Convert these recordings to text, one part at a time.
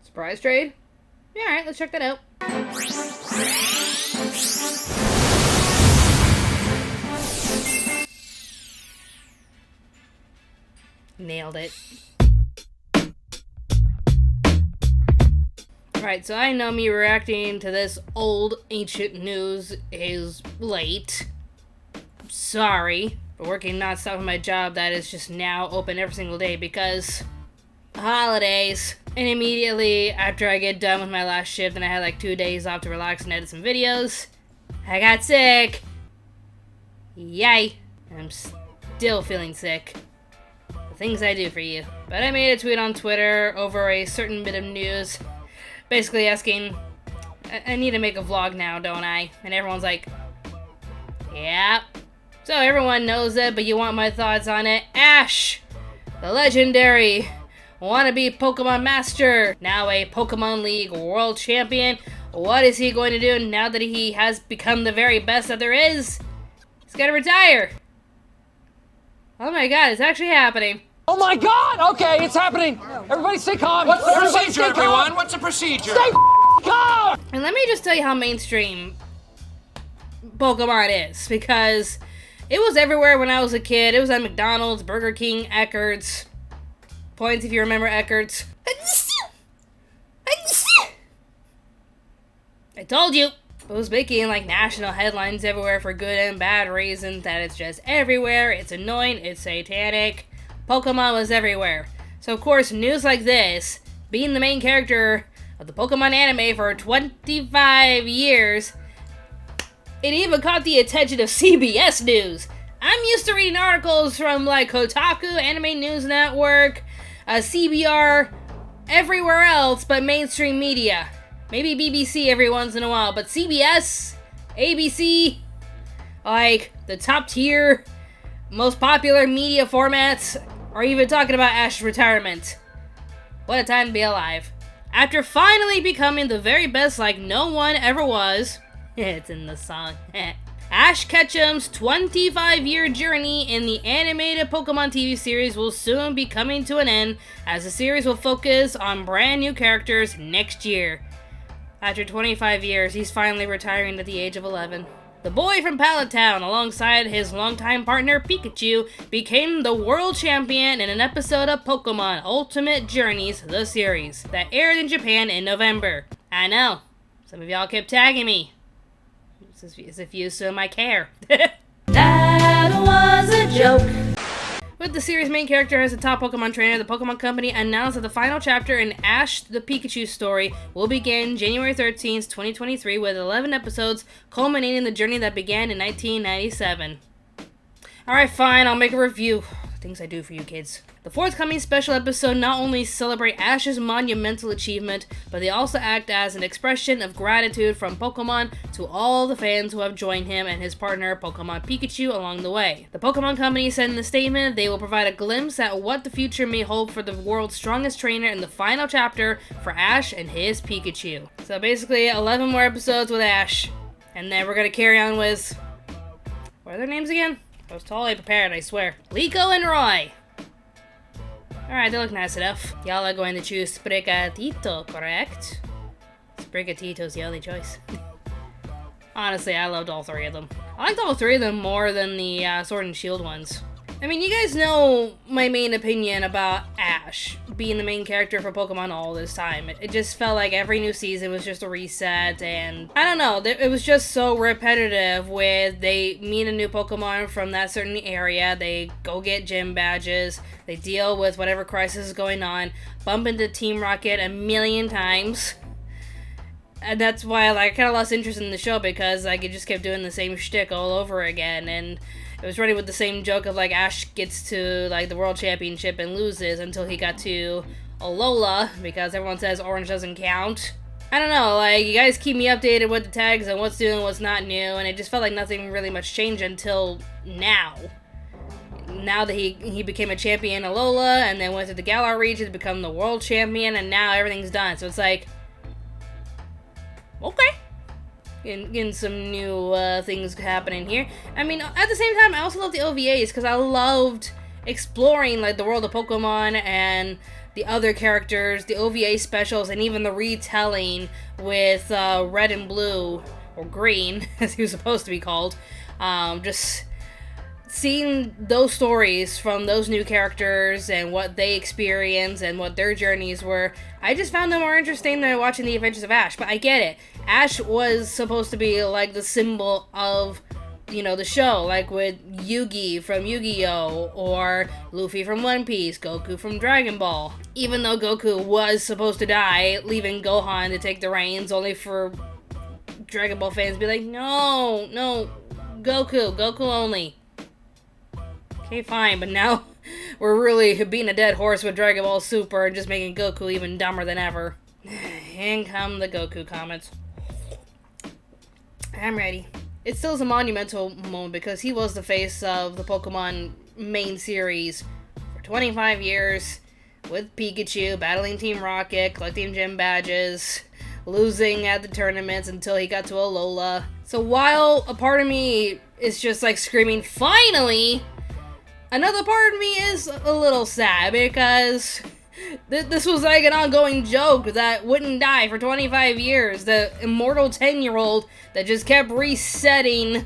Surprise trade? Yeah, alright, let's check that out. Nailed it. Right, so I know me reacting to this old ancient news is late. Sorry. But working non-stop on my job that is just now open every single day because holidays. And immediately after I get done with my last shift and I had like 2 days off to relax and edit some videos, I got sick. Yay. I'm still feeling sick. The things I do for you. But I made a tweet on Twitter over a certain bit of news, basically asking, I need to make a vlog now, don't I? And everyone's like, yeah. So everyone knows it, but you want my thoughts on it. Ash, the legendary wannabe Pokemon Master, now a Pokemon League World Champion. What is he going to do now that he has become the very best that there is? He's gonna retire. Oh my god, it's actually happening. Oh my god! Okay, it's happening! Everybody stay calm! What's the procedure, everyone? What's the procedure? Stay calm! And let me just tell you how mainstream Pokemon is, because it was everywhere when I was a kid. It was at McDonald's, Burger King, Eckerd's. Points if you remember Eckerd's. I told you! It was making like national headlines everywhere for good and bad reasons, that it's just everywhere, it's annoying, it's satanic. Pokemon was everywhere. So of course, news like this, being the main character of the Pokemon anime for 25 years, it even caught the attention of CBS News. I'm used to reading articles from like Kotaku, Anime News Network, CBR, everywhere else but mainstream media. Maybe BBC every once in a while, but CBS, ABC, like the top tier, most popular media formats, are even talking about Ash's retirement. What a time to be alive. After finally becoming the very best like no one ever was, it's in the song, Ash Ketchum's 25-year journey in the animated Pokemon TV series will soon be coming to an end, as the series will focus on brand new characters next year. After 25 years, he's finally retiring at the age of 11. The boy from Pallet Town, alongside his longtime partner Pikachu, became the world champion in an episode of Pokemon Ultimate Journeys, the series, that aired in Japan in November. I know, some of y'all kept tagging me, as if you assume I care. That was a joke. With the series' main character as the top Pokemon trainer, the Pokemon Company announced that the final chapter in Ash the Pikachu story will begin January 13th, 2023, with 11 episodes culminating the journey that began in 1997. Alright, fine, I'll make a review. Things I do for you kids. The forthcoming special episode not only celebrate Ash's monumental achievement, but they also act as an expression of gratitude from Pokemon to all the fans who have joined him and his partner Pokemon Pikachu along the way. The Pokemon Company said in the statement they will provide a glimpse at what the future may hold for the world's strongest trainer in the final chapter for Ash and his Pikachu. So basically 11 more episodes with Ash, and then we're gonna carry on with, what are their names again? I was totally prepared, I swear. Liko and Roy. Alright, they look nice enough. Y'all are going to choose Sprigatito, correct? Sprigatito's the only choice. Honestly, I loved all three of them. I liked all three of them more than the Sword and Shield ones. I mean, you guys know my main opinion about Ash being the main character for Pokemon all this time. It just felt like every new season was just a reset, and I don't know, it was just so repetitive with they meet a new Pokemon from that certain area, they go get gym badges, they deal with whatever crisis is going on, bump into Team Rocket a million times. And that's why I kind of lost interest in the show, because it just kept doing the same shtick all over again, and it was running with the same joke of Ash gets to the world championship and loses until he got to Alola, because everyone says orange doesn't count. I don't know, you guys keep me updated with the tags and what's new and what's not new, and it just felt like nothing really much changed until now. Now that he became a champion in Alola, and then went to the Alola Region to become the world champion, and now everything's done. So it's okay. Getting some new things happening here. I mean, at the same time, I also love the OVAs, because I loved exploring like the world of Pokemon and the other characters, the OVA specials, and even the retelling with Red and Blue, or Green, as he was supposed to be called. Just seeing those stories from those new characters and what they experienced and what their journeys were, I just found them more interesting than watching the Adventures of Ash. But I get it. Ash was supposed to be like the symbol of, you know, the show, like with Yugi from Yu-Gi-Oh! Or Luffy from One Piece, Goku from Dragon Ball. Even though Goku was supposed to die, leaving Gohan to take the reins, only for Dragon Ball fans to be like, no, Goku only. Okay, fine, but now we're really beating a dead horse with Dragon Ball Super and just making Goku even dumber than ever. In come the Goku comments. I'm ready. It still is a monumental moment because he was the face of the Pokemon main series for 25 years with Pikachu, battling Team Rocket, collecting gym badges, losing at the tournaments until he got to Alola. So while a part of me is just like screaming, finally, another part of me is a little sad because this was like an ongoing joke that wouldn't die for 25 years. The immortal 10-year-old that just kept resetting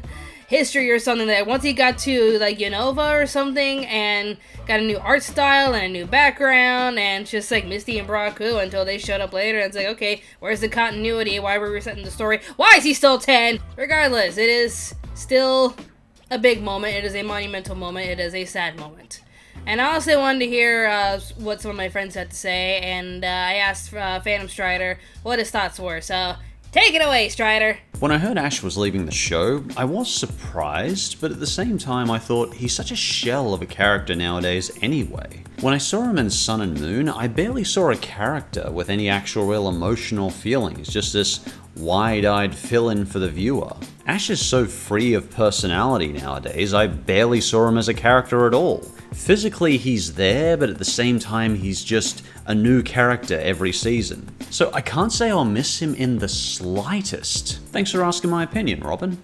history or something, that once he got to like Unova or something and got a new art style and a new background and just like Misty and Braku until they showed up later and it's like, okay, where's the continuity? Why are we resetting the story? Why is he still 10? Regardless, it is still a big moment. It is a monumental moment. It is a sad moment. And I also wanted to hear what some of my friends had to say, and I asked Phantom Strider what his thoughts were, so take it away, Strider! When I heard Ash was leaving the show, I was surprised, but at the same time I thought he's such a shell of a character nowadays anyway. When I saw him in Sun and Moon, I barely saw a character with any actual real emotional feelings, just this wide-eyed fill-in for the viewer. Ash is so free of personality nowadays, I barely saw him as a character at all. Physically he's there, but at the same time he's just a new character every season. So I can't say I'll miss him in the slightest. Thanks for asking my opinion, Robin.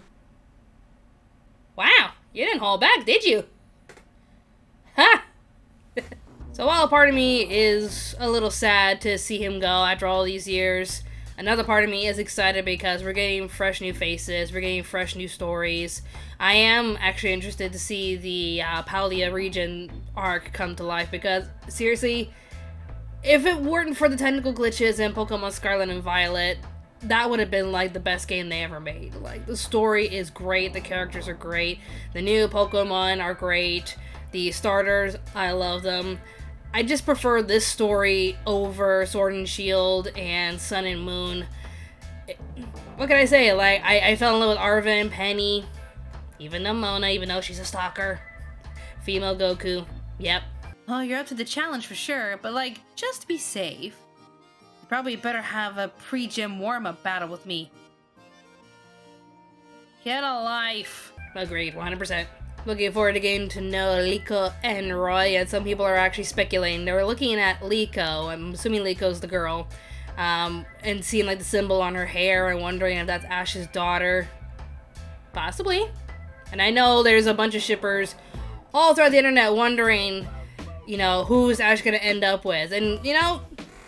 Wow, you didn't hold back, did you? Ha! So while a part of me is a little sad to see him go after all these years, another part of me is excited because we're getting fresh new faces, we're getting fresh new stories. I am actually interested to see the Alola Region arc come to life because, seriously, if it weren't for the technical glitches in Pokemon Scarlet and Violet, that would have been like the best game they ever made. Like, the story is great, the characters are great, the new Pokemon are great, the starters, I love them. I just prefer this story over Sword and Shield and Sun and Moon. What can I say? Like, I fell in love with Arven, Penny, even though Mona, even though she's a stalker. Female Goku. Yep. Oh, you're up to the challenge for sure, but like, just to be safe, you probably better have a pre-gym warm-up battle with me. Get a life. Agreed, 100%. Looking forward to getting to know Liko and Roy, and some people are actually speculating. They were looking at Liko, I'm assuming Liko's the girl, and seeing like the symbol on her hair and wondering if that's Ash's daughter. Possibly. And I know there's a bunch of shippers all throughout the internet wondering, you know, who's Ash gonna end up with. And, you know,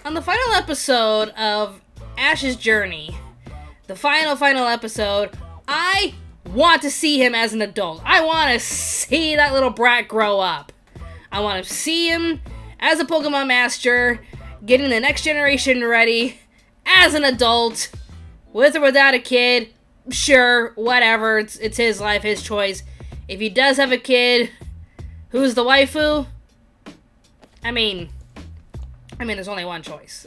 on the final episode of Ash's journey, the final episode, I want to see him as an adult. I want to see that little brat grow up. I want to see him as a Pokemon Master, getting the next generation ready, as an adult, with or without a kid. Sure, whatever, it's his life, his choice. If he does have a kid, who's the waifu? I mean, there's only one choice.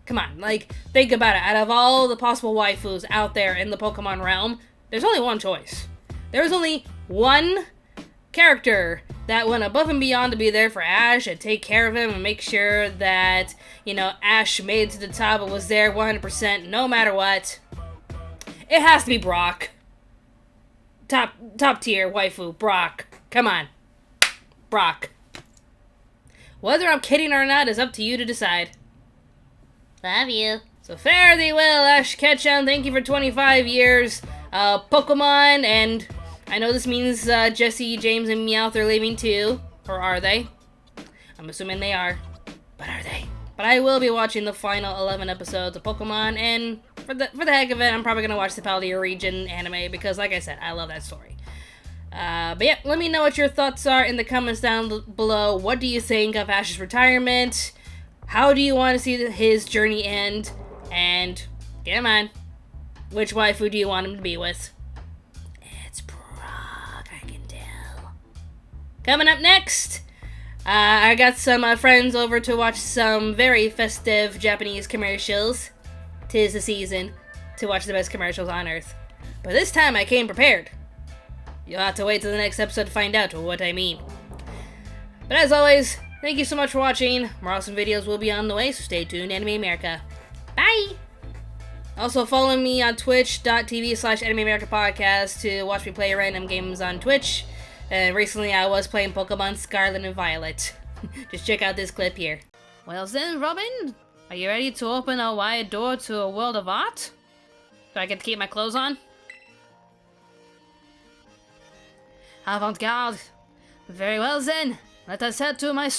Come on, like, think about it. Out of all the possible waifus out there in the Pokemon realm, there's only one choice. There's only one character that went above and beyond to be there for Ash and take care of him and make sure that, you know, Ash made it to the top and was there 100% no matter what. It has to be Brock. Top tier waifu, Brock. Come on. Brock. Whether I'm kidding or not is up to you to decide. Love you. So fare thee well, Ash Ketchum. Thank you for 25 years. Pokemon, and I know this means Jesse, James, and Meowth are leaving too. Or are they? I'm assuming they are. But are they? But I will be watching the final 11 episodes of Pokemon, and for the heck of it, I'm probably going to watch the Alola Region anime, because like I said, I love that story. But yeah, let me know what your thoughts are in the comments down below. What do you think of Ash's retirement? How do you want to see his journey end? And, get in mind, which waifu do you want him to be with? It's Brock, I can tell. Coming up next, I got some friends over to watch some very festive Japanese commercials. 'Tis the season to watch the best commercials on Earth. But this time I came prepared. You'll have to wait till the next episode to find out what I mean. But as always, thank you so much for watching. More awesome videos will be on the way, so stay tuned, Anime America. Bye! Also, follow me on twitch.tv/Anime America Podcast to watch me play random games on Twitch. And recently I was playing Pokemon Scarlet and Violet. Just check out this clip here. Well then, Robin, are you ready to open a wide door to a world of art? Do I get to keep my clothes on? Avant-garde. Very well then, let us head to my